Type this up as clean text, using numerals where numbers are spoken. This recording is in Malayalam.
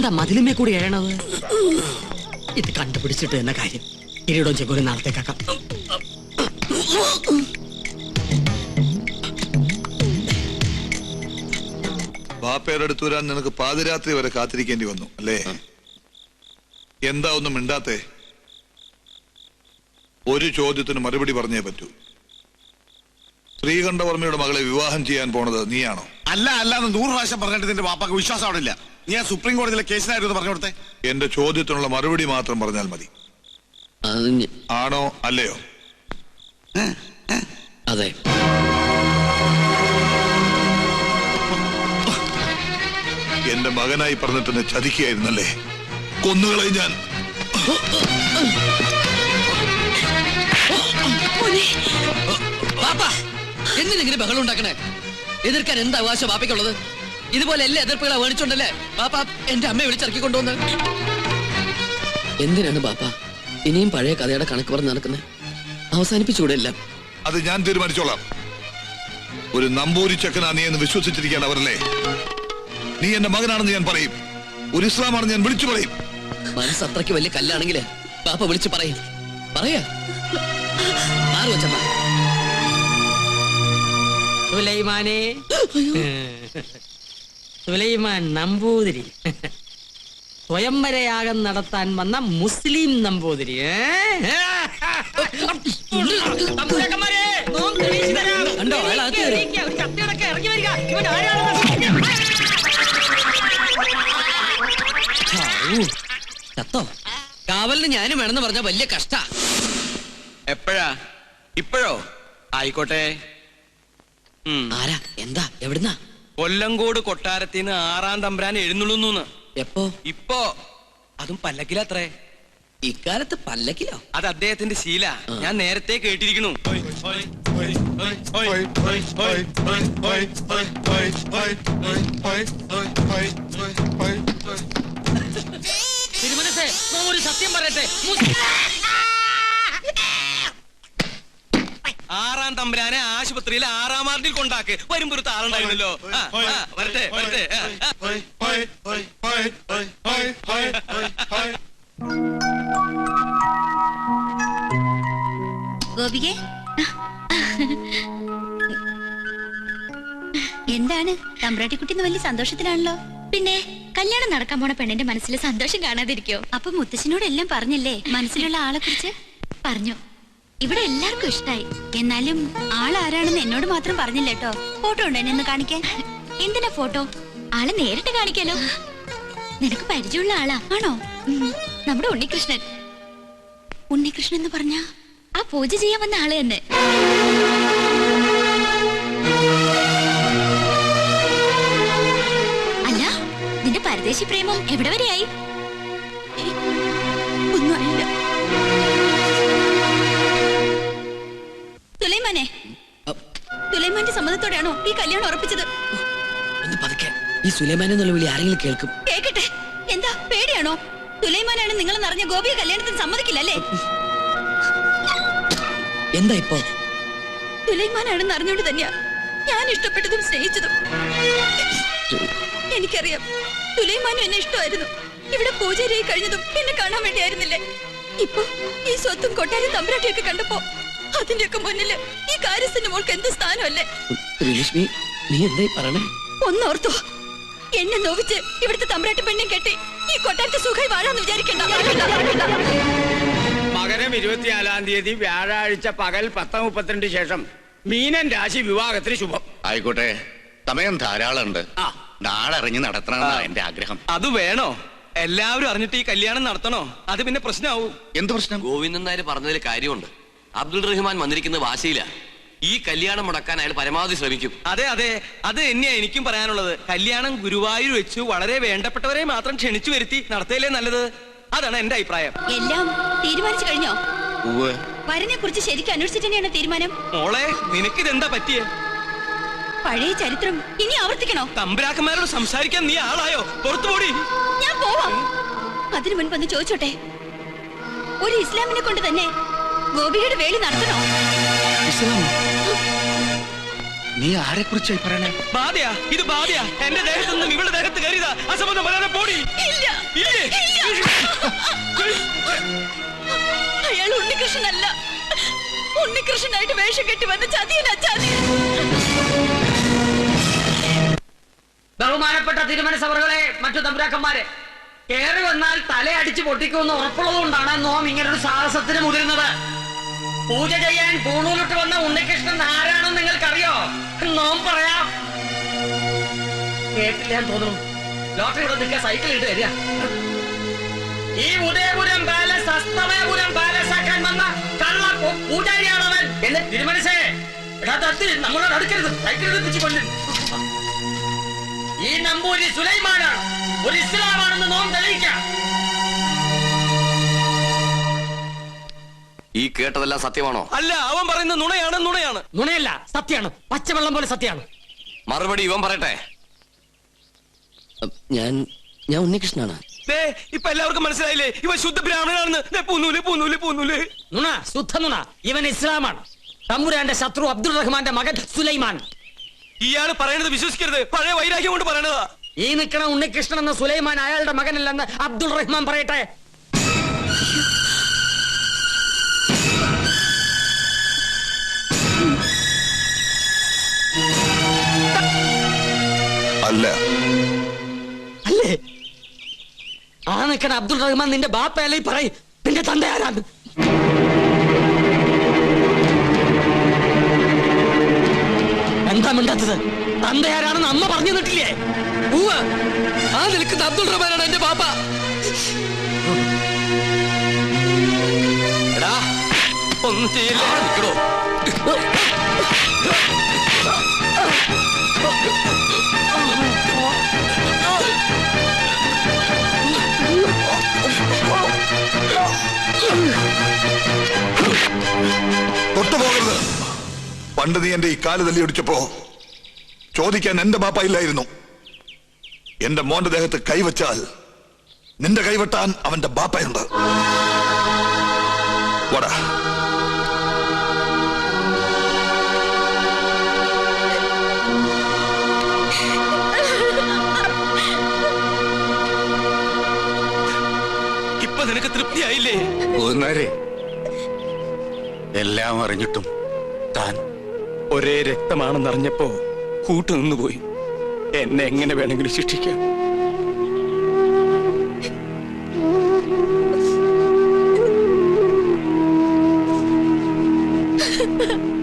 എന്താ മതിലുമേ കൂടി എഴണത്? ഇത് കണ്ടുപിടിച്ചിട്ട് എന്ന കാര്യം. കിരീടവും ചെക്കോലും നാളത്തേക്കാക്കാം. ബാപ്പയുടെ അടുത്ത് വരാൻ നിനക്ക് പാതിരാത്രി വരെ കാത്തിരിക്കേണ്ടി വന്നു അല്ലേ? എന്താ ഒന്നും മിണ്ടാത്തേ? ഒരു ചോദ്യത്തിന് മറുപടി പറഞ്ഞേ പറ്റൂ. ശ്രീകണ്ഠവർമ്മയുടെ മകളെ വിവാഹം ചെയ്യാൻ പോണത് നീയാണോ? അല്ല അല്ലാന്ന് 100 പ്രാവശ്യം പറഞ്ഞിട്ട് നിന്റെ വാപ്പാക്ക് വിശ്വാസം അവിടെ ഇല്ല. നീ ആ സുപ്രീം കോടതിയിലെ കേസിനായിരുന്നു പറഞ്ഞു കൊടുത്തേ. എന്റെ ചോദ്യത്തിനുള്ള മറുപടി മാത്രം പറഞ്ഞാൽ മതി. ആണോ അല്ലയോ? അതെ. എന്റെ മകനായി പറഞ്ഞിട്ട് എന്നെ ചതിക്കുകയായിരുന്നല്ലേ? കൊന്നുകളെ ഞാൻ. എന്തിനെങ്കിലും ബഹളം ഉണ്ടാക്കണേ? എതിർക്കാൻ എന്താ അവകാശം ബാപ്പയ്ക്കുള്ളത്? ഇതുപോലെ എല്ലാ എതിർപ്പുകളെ വേണിച്ചുണ്ടല്ലേ ബാപ്പ എന്റെ അമ്മയെ വിളിച്ചിറക്കി കൊണ്ടുവന്ന്? എന്തിനാണ് ബാപ്പ ഇനിയും പഴയ കഥയുടെ കണക്ക് പറഞ്ഞ് നടക്കുന്നത്? അവസാനിപ്പിച്ചുകൂടെ എല്ലാം? അത് ഞാൻ തീരുമാനിച്ചോളാം. ഒരു നമ്പൂരി ചെക്കനാ നീ എന്ന് വിശ്വസിച്ചിരിക്കുകയാണ് അവരല്ലേ? നീ എന്റെ മകനാണെന്ന് ഞാൻ പറയും. ഒരു ഇസ്ലാമാണെന്ന് ഞാൻ വിളിച്ചു പറയും. മനസ്സ് അത്രയ്ക്ക് വലിയ കല്ലാണെങ്കിൽ ബാപ്പ വിളിച്ചു പറയും. പറയാ സുലൈമാനെ, സുലൈമാൻ നമ്പൂതിരി, സ്വയംവരയാഗം നടത്താൻ വന്ന മുസ്ലിം നമ്പൂതിരി. ചത്തോ? കാവലിന് ഞാനും വേണമെന്ന് പറഞ്ഞ വലിയ കഷ്ട. എപ്പോഴാ? ഇപ്പോഴോ? ആയിക്കോട്ടെ. ആരാ? എന്താ? എവിടുന്നാ? കൊല്ലങ്കോട് കൊട്ടാരത്തിന്ന് 6-ാം തമ്പുരാൻ എഴുന്നള്ളുന്നു. എപ്പോ? ഇപ്പോ. അതും പല്ലക്കിലത്രേ. ഇക്കാലത്ത് പല്ലക്കിലോ? അത് അദ്ദേഹത്തിന്റെ ശീല. ഞാൻ നേരത്തെ കേട്ടിരിക്കുന്നു. തിരുമനസേ, ഒരു സത്യം പറയട്ടെ. 6-ാം തമ്പുരാനെ ആശുപത്രിയിൽ 6-ാം വാർഡിൽ കൊണ്ടാക്ക്. വരുമ്പോ ഒരു താളുണ്ടായിരുന്നല്ലോ. വരട്ടെ വരട്ടെ. ഗോപികേ, എന്താണ് തമ്പ്രാട്ടിക്കുട്ടിന്ന് വലിയ സന്തോഷത്തിലാണല്ലോ? പിന്നെ കല്യാണം നടക്കാൻ പോണ പെണ്ണിന്റെ മനസ്സിൽ സന്തോഷം കാണാതിരിക്കോ? അപ്പൊ മുത്തശ്ശനോട് എല്ലാം പറഞ്ഞല്ലേ? മനസ്സിലുള്ള ആളെ കുറിച്ച് പറഞ്ഞു. ഇവിടെ എല്ലാവർക്കും ഇഷ്ടായി. എന്നാലും ആളാരാണെന്ന് എന്നോട് മാത്രം പറഞ്ഞില്ല കേട്ടോ. ഫോട്ടോ ഉണ്ടോ എന്നെ ഒന്ന് കാണിക്കാൻ? എന്തിനാ ഫോട്ടോ? ആളെ നേരിട്ട് കാണിക്കാലോ. നിനക്ക് പരിചയമുള്ള ആളാ? ആണോ? നമ്മുടെ ഉണ്ണികൃഷ്ണൻ. ഉണ്ണികൃഷ്ണൻ എന്ന് പറഞ്ഞ ആ പൂജ ചെയ്യാൻ വന്ന ആള് തന്നെ. അല്ല, നിന്റെ പരദേശി പ്രേമം എവിടെ വരെയായി? ഒന്നും അറിയില്ല. സുലൈമാനെ, സുലൈമാന്റെ സമ്മതത്തോടെയാണോ ഈ കല്യാണം ഉറപ്പിച്ചത്? ഈ സുലൈമാൻ എന്നുള്ള വിളി ആരെങ്കിലും കേൾക്കും? കേക്കട്ടെ. എന്താ പേടിയാണോ? സുലൈമാനാണ് നിങ്ങൾ നിറഞ്ഞ ഗോപിയെ കല്യാണത്തിന് സമ്മതിക്കില്ലല്ലേ? എന്താ ഇപ്പോ? സുലൈമാനാണെന്ന് അറിഞ്ഞോണ്ട് തന്നെയാ ഞാൻ ഇഷ്ടപ്പെട്ടതും സ്നേഹിച്ചതും. എനിക്കറിയാം സുലൈമാനും എന്നെ ഇഷ്ടമായിരുന്നു. ഇവിടെ പൂജാരിയായി കഴിഞ്ഞതും എന്നെ കാണാൻ വേണ്ടിയായിരുന്നില്ലേ? ഇപ്പൊ ഈ സ്വത്തും കൊട്ടാരം തമ്പ്രാട്ടിയൊക്കെ കണ്ടപ്പോ അതിന്റെയൊക്കെ മുന്നില് ഈ കാര്യസ്ഥന്റെ മോൾക്ക് എന്ത് സ്ഥാനമല്ലേ? നീ എന്തായി പറയണേ? ഒന്നോർത്തോ, എന്നെ നോവിച്ച് ഇവിടുത്തെ തമ്പ്രാട്ടി പെണ്ണെ കെട്ടി ഈ കൊട്ടാരത്തെ സുഖമായി വാഴാന്ന് വിചാരിക്കണ്ട. മകരം 24-ാം തീയതി വ്യാഴാഴ്ച പകൽ 10:32 ശേഷം മീനൻ രാശി വിവാഹത്തിന് ശുഭം. ആയിക്കോട്ടെ, സമയം ധാരാളമുണ്ട്. നാളെ ഇറങ്ങി നടത്തണമെന്നാണ് എന്റെ ആഗ്രഹം. അത് വേണോ? എല്ലാവരും അറിഞ്ഞിട്ട് ഈ കല്യാണം നടത്തണോ? അത് പിന്നെ പ്രശ്നമാവും. എന്ത് പ്രശ്നം? ഗോവിന്ദൻ നായർ പറഞ്ഞതിൽ കാര്യമുണ്ട്. അബ്ദുൾ റഹ്മാൻ വന്നിരിക്കുന്ന വാശിയില്ല. ഈ കല്യാണം മുടക്കാൻ അയാൾ പരമാവധി ശ്രമിക്കും. അതെ അതെ, അത് തന്നെയാ എനിക്കും പറയാനുള്ളത്. കല്യാണം ഗുരുവായൂർ വെച്ചു വളരെ വേണ്ടപ്പെട്ടവരെ മാത്രം ക്ഷണിച്ചു വരുത്തി നടത്തിയല്ലേ നല്ലത്. അതാണ് എന്റെ അഭിപ്രായം. എല്ലാം തീരുമാനിച്ചു കഴിഞ്ഞോ? വരനെ കുറിച്ച് ശരിക്കും അന്വേഷിച്ചിട്ട് തന്നെയാണ് തീരുമാനം. മോളെ, നിനക്കിതെന്താ പറ്റിയ? പഴയ ചരിത്രം ഇനി ആവർത്തിക്കണോ? തമ്പുരാക്കന്മാരോട് സംസാരിക്കാൻ നീ ആളായോ? പുറത്തു പോടി. ഞാൻ പോവാം. അതിനു മുൻപ് ഒന്ന് ചോദിച്ചോട്ടെ, ഒരു ഇസ്ലാമിനെ കൊണ്ട് തന്നെ ഗോപിയുടെ വേളി നടത്തണോ? നീ ആരെ കുറിച്ചായി പറയണേ? ബാധയാ, ഇത് ബാധയാ. എന്റെ ദേഹത്തൊന്നും ഇവളുടെ ദേഹത്ത് കയറിയതാ. അസംബന്ധം പറയാതെ പോടി. ഇല്ല. അയാൾ ഉണ്ണികൃഷ്ണനല്ല. ഉണ്ണികൃഷ്ണനായിട്ട് വേഷം കെട്ടി വന്ന ചതിയല്ല ചതിയൻ. ബഹുമാനപ്പെട്ട തിരുമനസഭകളെ, മറ്റു തമ്പുരാക്കന്മാരെ, കേറി വന്നാൽ തലയടിച്ച് പൊട്ടിക്കുമെന്ന് ഉറപ്പുള്ളതുകൊണ്ടാണ് നോം ഇങ്ങനൊരു സാഹസത്തിന് മുതിരുന്നത്. പൂജ ചെയ്യാൻ പൂണൂലിട്ട് വന്ന ഉണ്ണികൃഷ്ണൻ ആരാണെന്ന് നിങ്ങൾക്കറിയോ? നോം പറയാം. കേട്ടില്ല എന്ന് തോന്നുന്നു. ലോട്ടറി ഇവിടെ നിൽക്കുക, സൈക്കിൾ ഇട്ട് വരിക. ഈ ഉദയപുരം പാലസ് അസ്തമയപുരം പാലസ് ആക്കാൻ വന്ന കള്ള പൂജാരിയാണവൻ. എന്നെ തിരുമനസേ, നമ്മളോട് അടുക്കരുത്, സൈക്കിൾ എടുപ്പിച്ച് കൊല്ലും. ഈ നമ്പൂരി സുലൈമാനാണ്, ഒരു ഇസ്ലാമാണെന്ന് നോം തെളിയിക്കാം. ഈ കേട്ടതെല്ലാം സത്യമാണോ? അല്ല, അവൻ പറയുന്നത് നുണയാണ്. നുണയല്ല, സത്യമാണ്. പച്ചവെള്ളം പോലെ സത്യമാണ്. മറുപടി ഇവൻ പറയട്ടെ. ഞാൻ ഉണ്ണികൃഷ്ണനാണ്. ഇപ്പൊ എല്ലാവർക്കും മനസ്സിലായില്ലേ ഇവൻ ശുദ്ധ ബ്രാഹ്മണനാണെന്ന്? പൂന്നൂല്. നുണ, ശുദ്ധ നുണ. ഇവൻ ഇസ്ലാമാണ്. തമ്പുരാന്റെ ശത്രു അബ്ദുൾ റഹ്മാന്റെ മകൻ സുലൈമാൻ. ഇയാള് പറയണത് വിശ്വസിക്കരുത്, പഴയ വൈരാഗ്യം കൊണ്ട് പറയണതാ. ഈ നിൽക്കണ ഉണ്ണികൃഷ്ണൻ എന്ന സുലൈമാൻ അയാളുടെ മകനല്ലെന്ന് അബ്ദുൾ റഹ്മാൻ പറയട്ടെ. അല്ല. അല്ലേ? ആ നിൽക്കണ അബ്ദുൾ റഹ്മാൻ നിന്റെ ബാപ്പയല്ലേ പറയും. നിന്റെ തന്ത ആരാണ്? എന്താ മിണ്ടാത്തത്? തന്ത ആരാണെന്ന് അമ്മ പറഞ്ഞു തന്നിട്ടില്ലേ? ആ നിൽക്കുന്ന അബ്ദുൾ റഹ്മാനാണ് എന്റെ പാപ്പ. എടാ, ഒന്നും ചെയ്യില്ല. നിക്കടോ. തൊട്ടുപോകരുത്. പണ്ട് നീ എന്റെ ഈ കാല് തല്ലിയൊടിച്ചപ്പോ ചോദിക്കാൻ എന്റെ ബാപ്പ ഇല്ലായിരുന്നു. എന്റെ മോന്റെ ദേഹത്ത് കൈവച്ചാൽ നിന്റെ കൈവെട്ടാൻ അവന്റെ ബാപ്പയുണ്ട്. വടാ. ഇപ്പൊ നിനക്ക് തൃപ്തിയായില്ലേ? എല്ലാം അറിഞ്ഞിട്ടും താൻ ഒരേ രക്തമാണെന്നറിഞ്ഞപ്പോ കൂട്ടുനിന്നുപോയി. എന്നെ എങ്ങനെ വേണമെങ്കിലും ശിക്ഷിക്കാം. Ha ha ha.